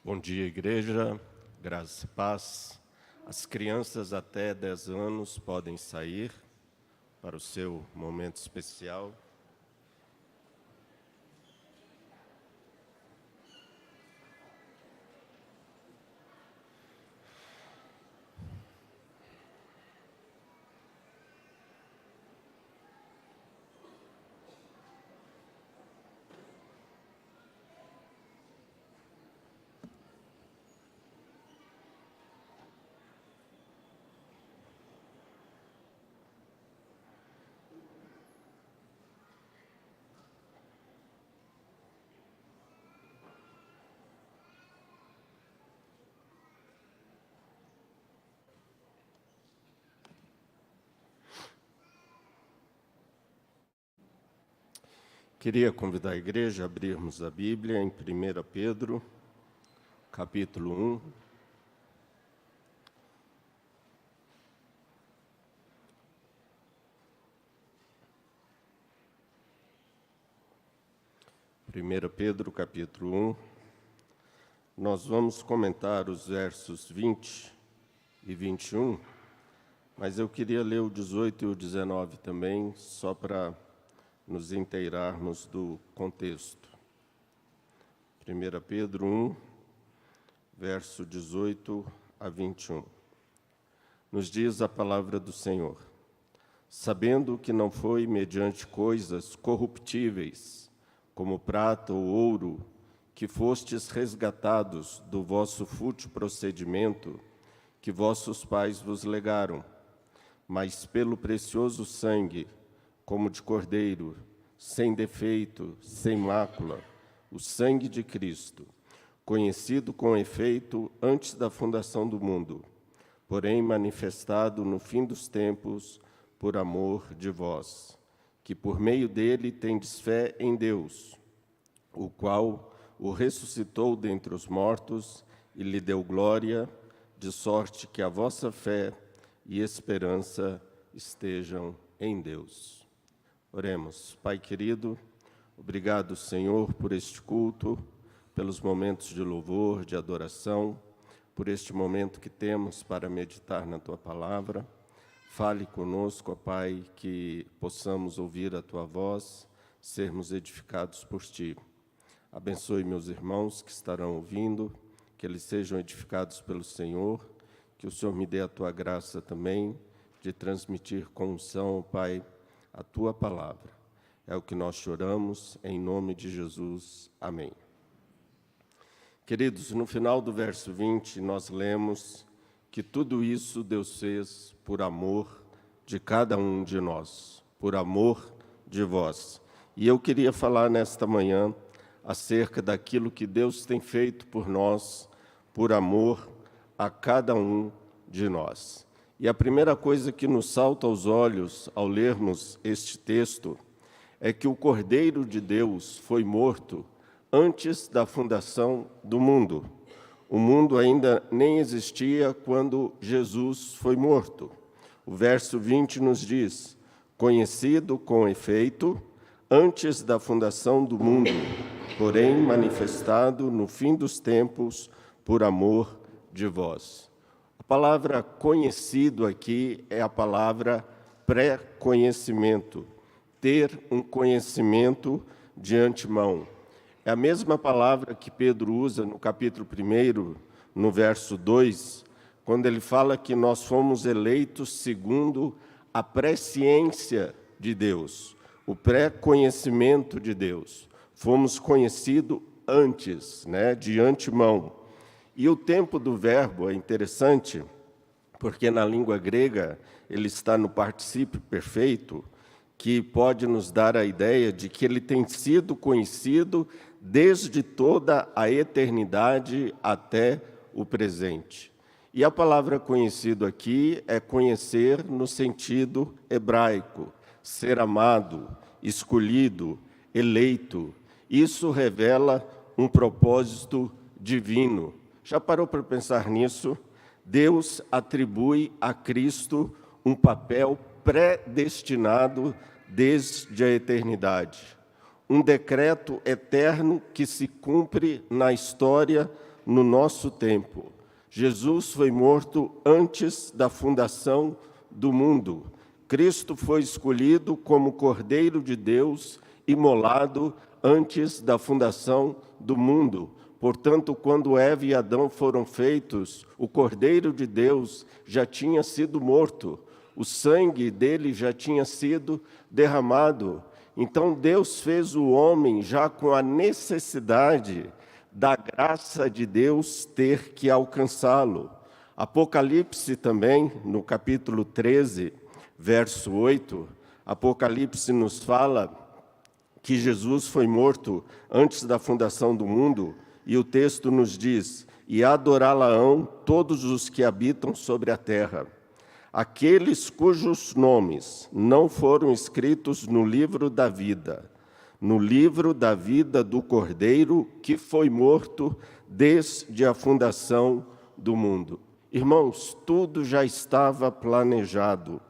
Bom dia, igreja, graça e paz. As crianças até 10 anos podem sair para o seu momento especial. Queria convidar a igreja a abrirmos a Bíblia em 1 Pedro, capítulo 1. Primeira Pedro, capítulo 1. Nós vamos comentar os versos 20 e 21, mas eu queria ler o 18 e o 19 também, só para nos inteirarmos do contexto. 1 Pedro 1, verso 18 a 21. Nos diz a palavra do Senhor: sabendo que não foi mediante coisas corruptíveis, como prata ou ouro, que fostes resgatados do vosso fútil procedimento que vossos pais vos legaram, mas pelo precioso sangue, como de cordeiro, sem defeito, sem mácula, o sangue de Cristo, conhecido com efeito antes da fundação do mundo, porém manifestado no fim dos tempos por amor de vós, que por meio dele tendes fé em Deus, o qual o ressuscitou dentre os mortos e lhe deu glória, de sorte que a vossa fé e esperança estejam em Deus. Oremos. Pai querido, obrigado, Senhor, por este culto, pelos momentos de louvor, de adoração, por este momento que temos para meditar na Tua palavra. Fale conosco, ó Pai, que possamos ouvir a Tua voz, sermos edificados por Ti. Abençoe meus irmãos que estarão ouvindo, que eles sejam edificados pelo Senhor, que o Senhor me dê a Tua graça também de transmitir com unção, ó Pai, a Tua palavra. É o que nós choramos, em nome de Jesus. Amém. Queridos, no final do verso 20, nós lemos que tudo isso Deus fez por amor de cada um de nós, por amor de vós. E eu queria falar nesta manhã acerca daquilo que Deus tem feito por nós, por amor a cada um de nós. E a primeira coisa que nos salta aos olhos ao lermos este texto é que o Cordeiro de Deus foi morto antes da fundação do mundo. O mundo ainda nem existia quando Jesus foi morto. O verso 20 nos diz: conhecido com efeito antes da fundação do mundo, porém manifestado no fim dos tempos por amor de vós. A palavra conhecido aqui é a palavra pré-conhecimento, ter um conhecimento de antemão. É a mesma palavra que Pedro usa no capítulo 1, no verso 2, quando ele fala que nós fomos eleitos segundo a presciência de Deus, o pré-conhecimento de Deus. Fomos conhecidos antes, de antemão. E o tempo do verbo é interessante, porque na língua grega ele está no particípio perfeito, que pode nos dar a ideia de que ele tem sido conhecido desde toda a eternidade até o presente. E a palavra conhecido aqui é conhecer no sentido hebraico, ser amado, escolhido, eleito. Isso revela um propósito divino. Já parou para pensar nisso? Deus atribui a Cristo um papel predestinado desde a eternidade. Um decreto eterno que se cumpre na história no nosso tempo. Jesus foi morto antes da fundação do mundo. Cristo foi escolhido como Cordeiro de Deus, imolado antes da fundação do mundo. Portanto, quando Eva e Adão foram feitos, o Cordeiro de Deus já tinha sido morto. O sangue dele já tinha sido derramado. Então, Deus fez o homem já com a necessidade da graça de Deus ter que alcançá-lo. Apocalipse também, no capítulo 13, verso 8, Apocalipse nos fala que Jesus foi morto antes da fundação do mundo, e o texto nos diz: e adorá-la-ão todos os que habitam sobre a terra, aqueles cujos nomes não foram escritos no livro da vida do Cordeiro que foi morto desde a fundação do mundo. Irmãos, tudo já estava planejado.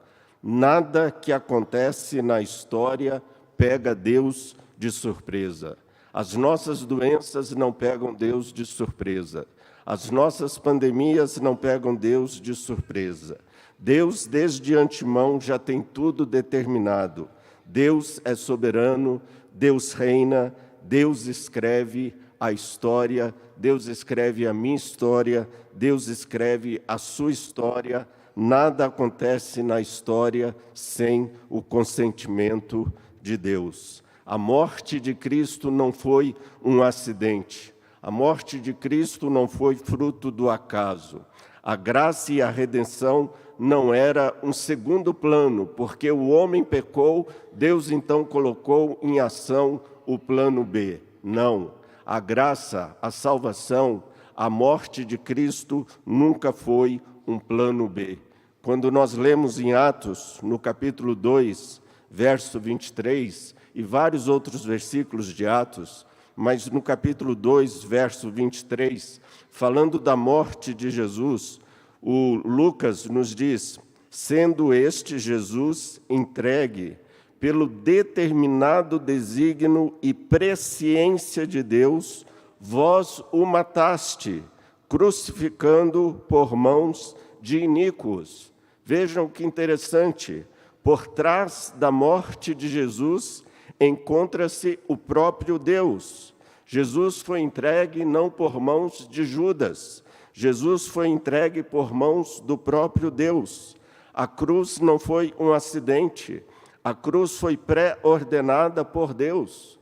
Nada que acontece na história pega Deus de surpresa. As nossas doenças não pegam Deus de surpresa. As nossas pandemias não pegam Deus de surpresa. Deus, desde antemão, já tem tudo determinado. Deus é soberano, Deus reina, Deus escreve a história, Deus escreve a minha história, Deus escreve a sua história. Nada acontece na história sem o consentimento de Deus. A morte de Cristo não foi um acidente. A morte de Cristo não foi fruto do acaso. A graça e a redenção não era um segundo plano, porque o homem pecou, Deus então colocou em ação o plano B. Não. A graça, a salvação, a morte de Cristo nunca foi um plano B. Quando nós lemos em Atos, no capítulo 2, verso 23, e vários outros versículos de Atos, mas no capítulo 2, verso 23, falando da morte de Jesus, o Lucas nos diz: sendo este Jesus entregue pelo determinado desígnio e presciência de Deus, vós o mataste, crucificando por mãos de iníquos. Vejam que interessante, por trás da morte de Jesus encontra-se o próprio Deus. Jesus foi entregue não por mãos de Judas, Jesus foi entregue por mãos do próprio Deus. A cruz não foi um acidente, a cruz foi pré-ordenada por Deus.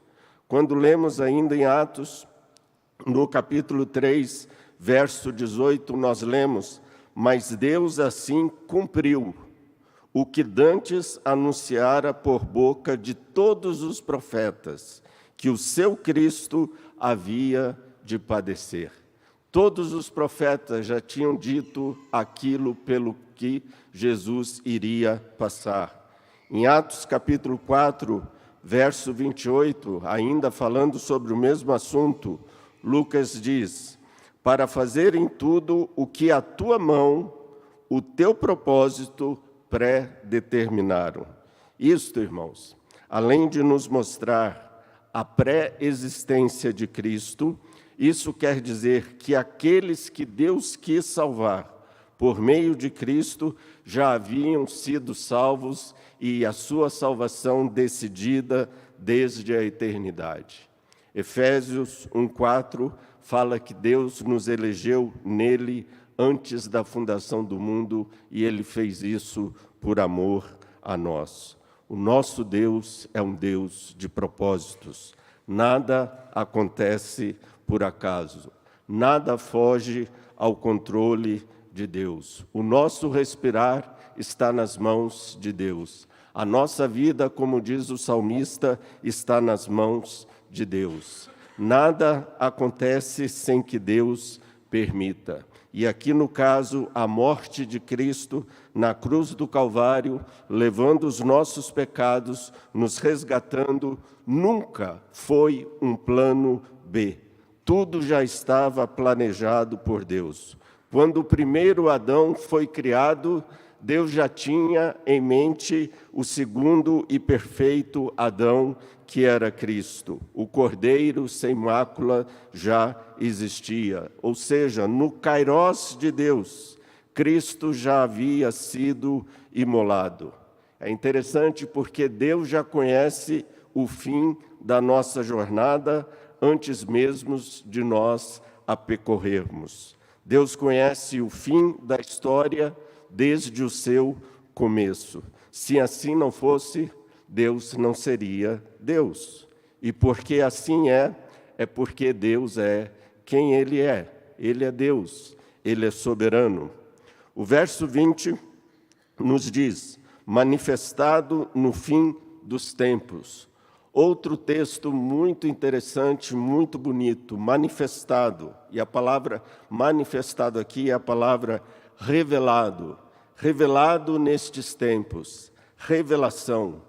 Quando lemos ainda em Atos, no capítulo 3, verso 18, nós lemos: mas Deus assim cumpriu o que dantes anunciara por boca de todos os profetas, que o seu Cristo havia de padecer. Todos os profetas já tinham dito aquilo pelo que Jesus iria passar. Em Atos capítulo 4, verso 28, ainda falando sobre o mesmo assunto, Lucas diz: para fazer em tudo o que a tua mão, o teu propósito pré-determinaram. Isto, irmãos, além de nos mostrar a pré-existência de Cristo, isso quer dizer que aqueles que Deus quis salvar por meio de Cristo já haviam sido salvos e a sua salvação decidida desde a eternidade. Efésios 1:4 fala que Deus nos elegeu nele antes da fundação do mundo, e Ele fez isso por amor a nós. O nosso Deus é um Deus de propósitos. Nada acontece por acaso. Nada foge ao controle de Deus. O nosso respirar está nas mãos de Deus. A nossa vida, como diz o salmista, está nas mãos de Deus. Nada acontece sem que Deus permita. E aqui, no caso, a morte de Cristo na cruz do Calvário, levando os nossos pecados, nos resgatando, nunca foi um plano B. Tudo já estava planejado por Deus. Quando o primeiro Adão foi criado, Deus já tinha em mente o segundo e perfeito Adão, que era Cristo. O Cordeiro sem mácula já existia. Ou seja, no Kairós de Deus, Cristo já havia sido imolado. É interessante porque Deus já conhece o fim da nossa jornada antes mesmo de nós a percorrermos. Deus conhece o fim da história desde o seu começo. Se assim não fosse, Deus não seria Deus. E porque assim é porque Deus é quem Ele é. Ele é Deus, Ele é soberano. O verso 20 nos diz: manifestado no fim dos tempos. Outro texto muito interessante, muito bonito, manifestado. E a palavra manifestado aqui é a palavra revelado. Revelado nestes tempos. Revelação.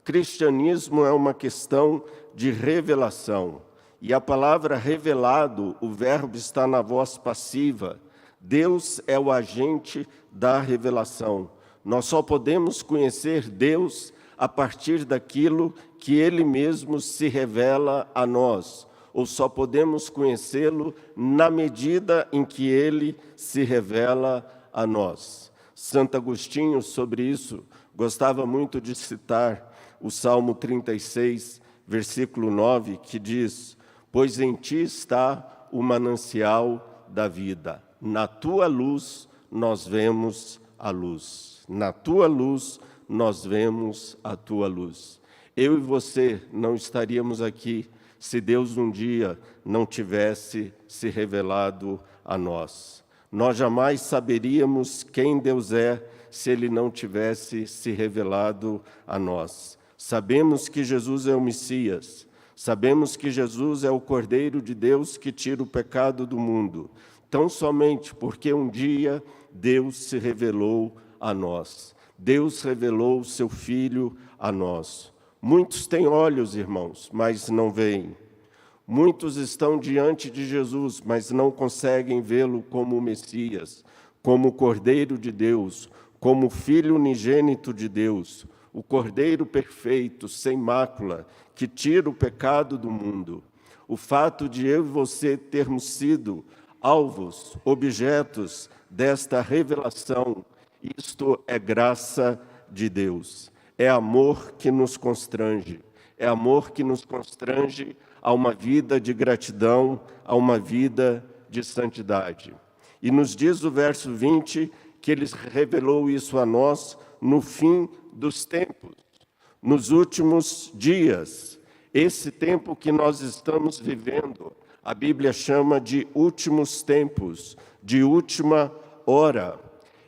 Cristianismo é uma questão de revelação. E a palavra revelado, o verbo está na voz passiva. Deus é o agente da revelação. Nós só podemos conhecer Deus a partir daquilo que Ele mesmo se revela a nós, ou só podemos conhecê-lo na medida em que Ele se revela a nós. Santo Agostinho, sobre isso, gostava muito de citar o Salmo 36, versículo 9, que diz: pois em ti está o manancial da vida, na tua luz nós vemos a luz, na tua luz nós vemos a tua luz. Eu e você não estaríamos aqui se Deus um dia não tivesse se revelado a nós. Nós jamais saberíamos quem Deus é se Ele não tivesse se revelado a nós. Sabemos que Jesus é o Messias, sabemos que Jesus é o Cordeiro de Deus que tira o pecado do mundo, tão somente porque um dia Deus se revelou a nós. Deus revelou o seu Filho a nós. Muitos têm olhos, irmãos, mas não veem. Muitos estão diante de Jesus, mas não conseguem vê-lo como o Messias, como o Cordeiro de Deus, como o Filho unigênito de Deus, o Cordeiro perfeito, sem mácula, que tira o pecado do mundo. O fato de eu e você termos sido alvos, objetos desta revelação, isto é graça de Deus. É amor que nos constrange. É amor que nos constrange a uma vida de gratidão, a uma vida de santidade. E nos diz o verso 20 que Ele revelou isso a nós no fim dos tempos, nos últimos dias. Esse tempo que nós estamos vivendo, a Bíblia chama de últimos tempos, de última hora.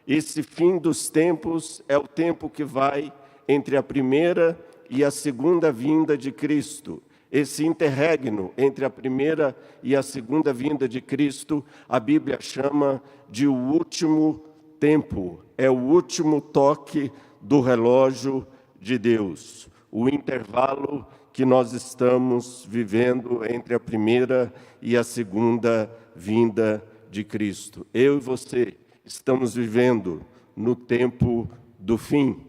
Esse fim dos tempos é o tempo que vai entre a primeira e a segunda vinda de Cristo. Esse interregno entre a primeira e a segunda vinda de Cristo, a Bíblia chama de o último tempo. É o último toque do relógio de Deus. O intervalo que nós estamos vivendo entre a primeira e a segunda vinda de Cristo. Eu e você estamos vivendo no tempo do fim.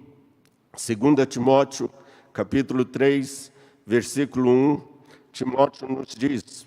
2 Timóteo, capítulo 3, versículo 1, Timóteo nos diz: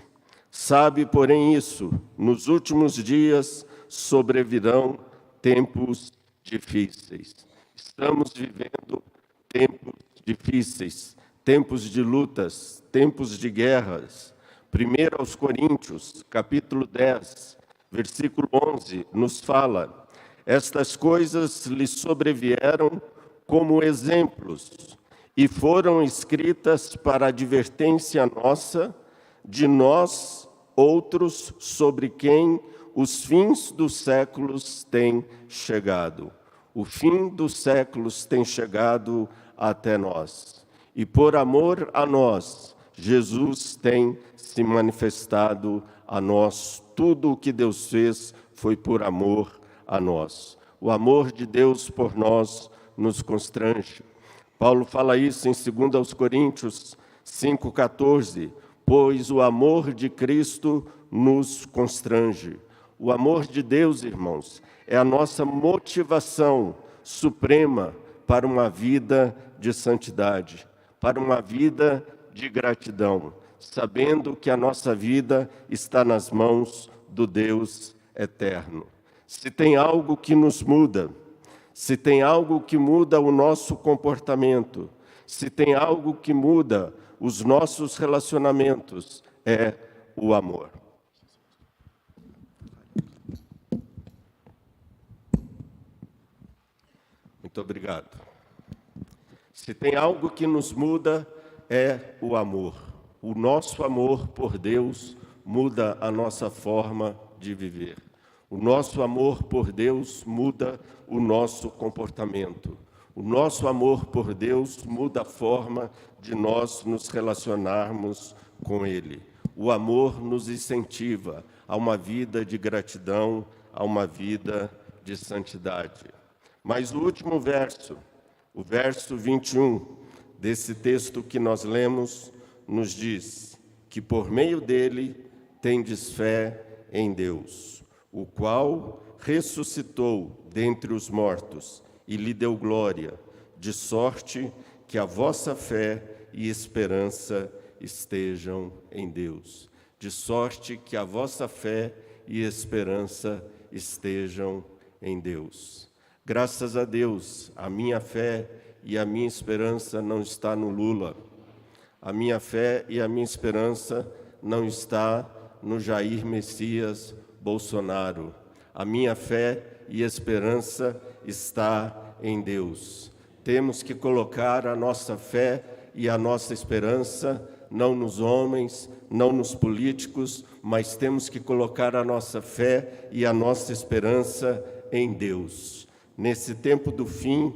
sabe, porém, isso, nos últimos dias sobrevirão tempos difíceis. Estamos vivendo tempos difíceis, tempos de lutas, tempos de guerras. 1 aos Coríntios, capítulo 10, versículo 11, nos fala: estas coisas lhe sobrevieram como exemplos e foram escritas para advertência nossa, de nós outros, sobre quem os fins dos séculos têm chegado. O fim dos séculos tem chegado até nós. E por amor a nós, Jesus tem se manifestado a nós. Tudo o que Deus fez foi por amor a nós. O amor de Deus por nós nos constrange. Paulo fala isso em 2 aos Coríntios 5,14. Pois o amor de Cristo nos constrange. O amor de Deus, irmãos, é a nossa motivação suprema para uma vida de santidade, para uma vida de gratidão, sabendo que a nossa vida está nas mãos do Deus eterno. Se tem algo que nos muda, se tem algo que muda o nosso comportamento, se tem algo que muda os nossos relacionamentos, é o amor. Muito obrigado. Se tem algo que nos muda, é o amor. O nosso amor por Deus muda a nossa forma de viver. O nosso amor por Deus muda o nosso comportamento. O nosso amor por Deus muda a forma de nós nos relacionarmos com Ele. O amor nos incentiva a uma vida de gratidão, a uma vida de santidade. Mas o último verso, o verso 21 desse texto que nós lemos, nos diz que por meio dele tendes fé em Deus, o qual ressuscitou dentre os mortos e lhe deu glória, de sorte que a vossa fé e esperança estejam em Deus. De sorte que a vossa fé e esperança estejam em Deus. Graças a Deus, a minha fé e a minha esperança não está no Lula. A minha fé e a minha esperança não está no Jair Messias Bolsonaro. A minha fé e esperança está em Deus. Temos que colocar a nossa fé e a nossa esperança não nos homens, não nos políticos, mas temos que colocar a nossa fé e a nossa esperança em Deus. Nesse tempo do fim,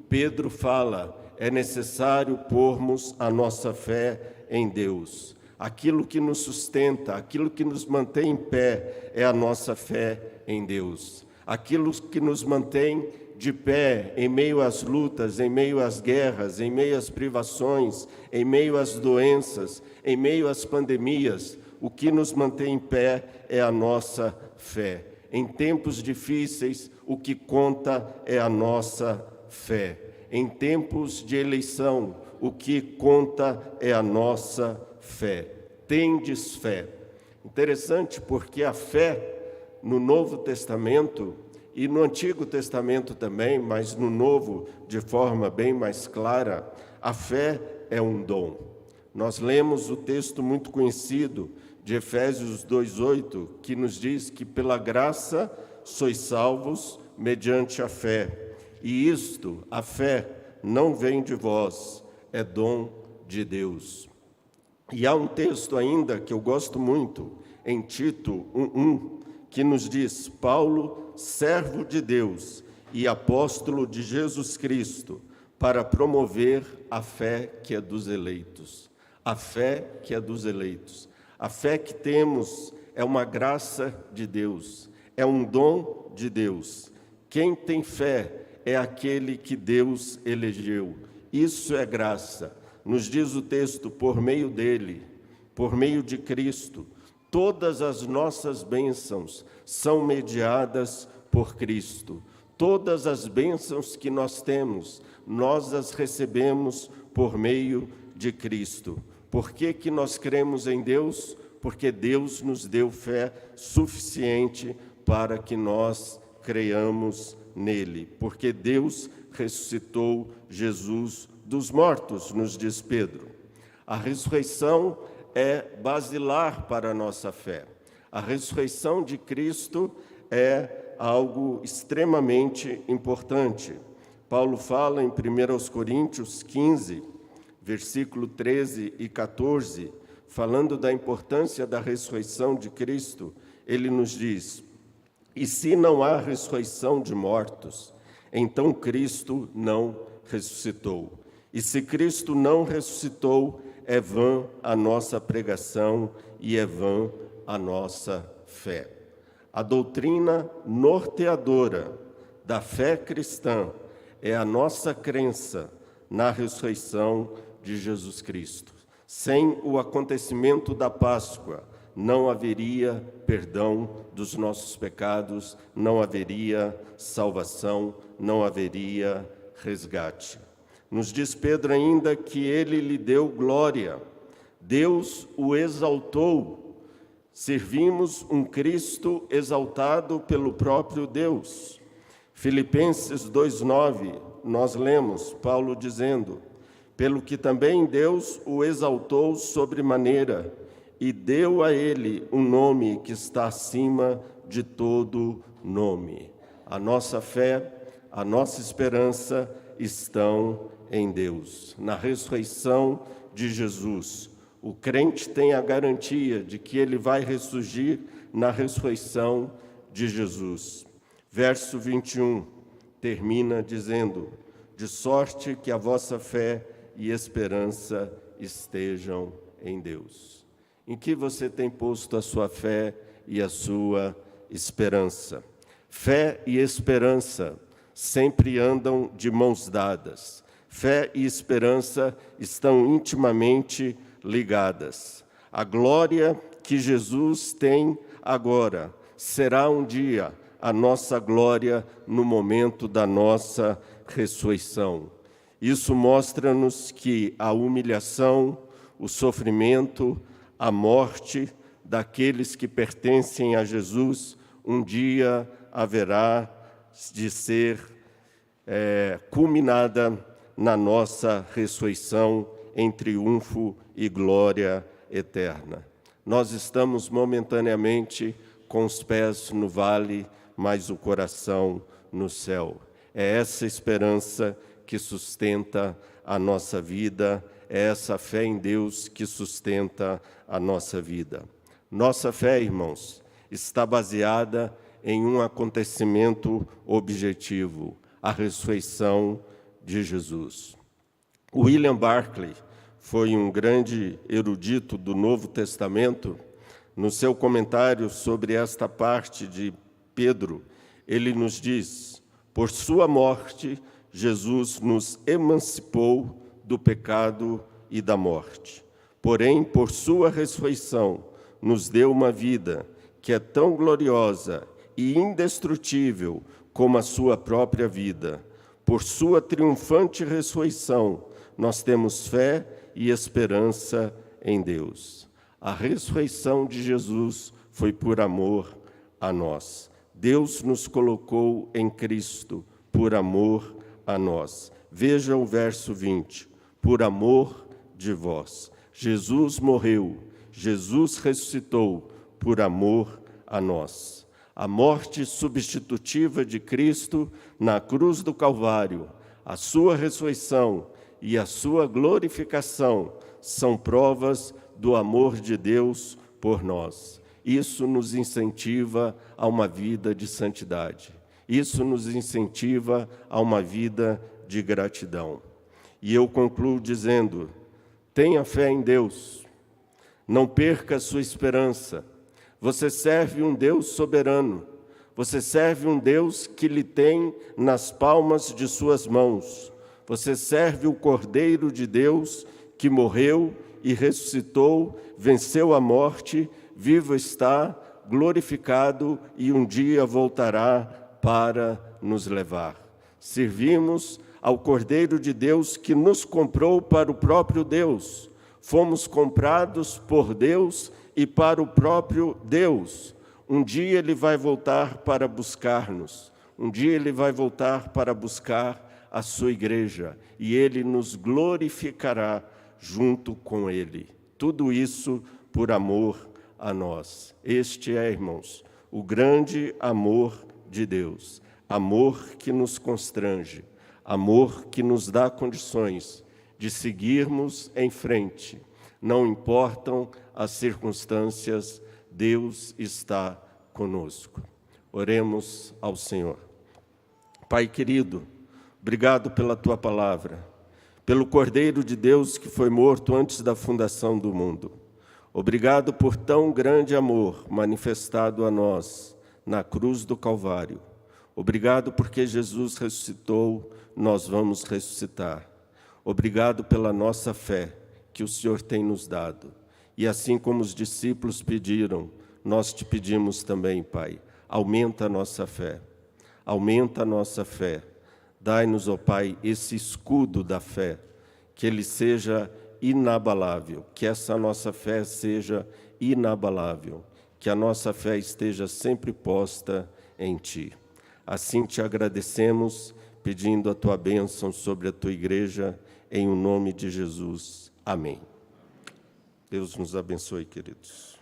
Pedro fala, é necessário pormos a nossa fé em Deus. Aquilo que nos sustenta, aquilo que nos mantém em pé é a nossa fé em Deus. Aquilo que nos mantém de pé em meio às lutas, em meio às guerras, em meio às privações, em meio às doenças, em meio às pandemias, o que nos mantém em pé é a nossa fé. Em tempos difíceis, o que conta é a nossa fé. Em tempos de eleição, o que conta é a nossa fé. Tendes fé. Interessante porque a fé no Novo Testamento e no Antigo Testamento também, mas no Novo de forma bem mais clara, a fé é um dom. Nós lemos o texto muito conhecido de Efésios 2:8, que nos diz que pela graça sois salvos mediante a fé. E isto, a fé, não vem de vós, é dom de Deus. E há um texto ainda que eu gosto muito, em Tito 1:1, que nos diz, Paulo, servo de Deus e apóstolo de Jesus Cristo, para promover a fé que é dos eleitos. A fé que é dos eleitos. A fé que temos é uma graça de Deus, é um dom de Deus. Quem tem fé é aquele que Deus elegeu. Isso é graça. Nos diz o texto, por meio dele, por meio de Cristo, todas as nossas bênçãos são mediadas por Cristo. Todas as bênçãos que nós temos, nós as recebemos por meio de Cristo. Por que nós cremos em Deus? Porque Deus nos deu fé suficiente para que nós creiamos nele. Porque Deus ressuscitou Jesus dos mortos, nos diz Pedro. A ressurreição é basilar para a nossa fé. A ressurreição de Cristo é algo extremamente importante. Paulo fala em 1 Coríntios 15, versículo 13 e 14, falando da importância da ressurreição de Cristo, ele nos diz, e se não há ressurreição de mortos, então Cristo não ressuscitou. E se Cristo não ressuscitou, é vã a nossa pregação e é vã a nossa fé. A doutrina norteadora da fé cristã é a nossa crença na ressurreição de Jesus Cristo. Sem o acontecimento da Páscoa, não haveria perdão dos nossos pecados, não haveria salvação, não haveria resgate. Nos diz Pedro ainda que ele lhe deu glória, Deus o exaltou. Servimos um Cristo exaltado pelo próprio Deus. Filipenses 2:9, nós lemos Paulo dizendo: pelo que também Deus o exaltou sobremaneira, e deu a ele um nome que está acima de todo nome. A nossa fé, a nossa esperança estão em Deus. Na ressurreição de Jesus, o crente tem a garantia de que ele vai ressurgir na ressurreição de Jesus. Verso 21 termina dizendo: de sorte que a vossa fé e esperança estejam em Deus. Em que você tem posto a sua fé e a sua esperança? Fé e esperança sempre andam de mãos dadas. Fé e esperança estão intimamente ligadas. A glória que Jesus tem agora será um dia a nossa glória no momento da nossa ressurreição. Isso mostra-nos que a humilhação, o sofrimento, a morte daqueles que pertencem a Jesus, um dia haverá de ser culminada na nossa ressurreição em triunfo e glória eterna. Nós estamos momentaneamente com os pés no vale, mas o coração no céu. É essa esperança que sustenta a nossa vida, é essa fé em Deus que sustenta a nossa vida. Nossa fé, irmãos, está baseada em um acontecimento objetivo, a ressurreição de Jesus. William Barclay foi um grande erudito do Novo Testamento. No seu comentário sobre esta parte de Pedro, ele nos diz: por sua morte, Jesus nos emancipou do pecado e da morte. Porém, por sua ressurreição, nos deu uma vida que é tão gloriosa e indestrutível como a sua própria vida. Por sua triunfante ressurreição, nós temos fé e esperança em Deus. A ressurreição de Jesus foi por amor a nós. Deus nos colocou em Cristo por amor a nós. Veja o verso 20. Por amor de vós. Jesus morreu, Jesus ressuscitou por amor a nós. A morte substitutiva de Cristo na cruz do Calvário, a sua ressurreição e a sua glorificação são provas do amor de Deus por nós. Isso nos incentiva a uma vida de santidade. Isso nos incentiva a uma vida de gratidão. E eu concluo dizendo: tenha fé em Deus, não perca a sua esperança. Você serve um Deus soberano, você serve um Deus que lhe tem nas palmas de suas mãos. Você serve o Cordeiro de Deus que morreu e ressuscitou, venceu a morte, vivo está, glorificado e um dia voltará para nos levar. Servimos ao Cordeiro de Deus que nos comprou para o próprio Deus. Fomos comprados por Deus e para o próprio Deus. Um dia Ele vai voltar para buscar-nos. Um dia Ele vai voltar para buscar a sua igreja. E Ele nos glorificará junto com Ele. Tudo isso por amor a nós. Este é, irmãos, o grande amor de Deus. Amor que nos constrange. Amor que nos dá condições de seguirmos em frente. Não importam as circunstâncias, Deus está conosco. Oremos ao Senhor. Pai querido, obrigado pela Tua palavra, pelo Cordeiro de Deus que foi morto antes da fundação do mundo. Obrigado por tão grande amor manifestado a nós na cruz do Calvário. Obrigado porque Jesus ressuscitou, nós vamos ressuscitar. Obrigado pela nossa fé que o Senhor tem nos dado. E assim como os discípulos pediram, nós te pedimos também, Pai, aumenta a nossa fé. Aumenta a nossa fé. Dai-nos, ó Pai, esse escudo da fé, que ele seja inabalável, que essa nossa fé seja inabalável, que a nossa fé esteja sempre posta em Ti. Assim te agradecemos, pedindo a Tua bênção sobre a Tua igreja, em o nome de Jesus. Amém. Deus nos abençoe, queridos.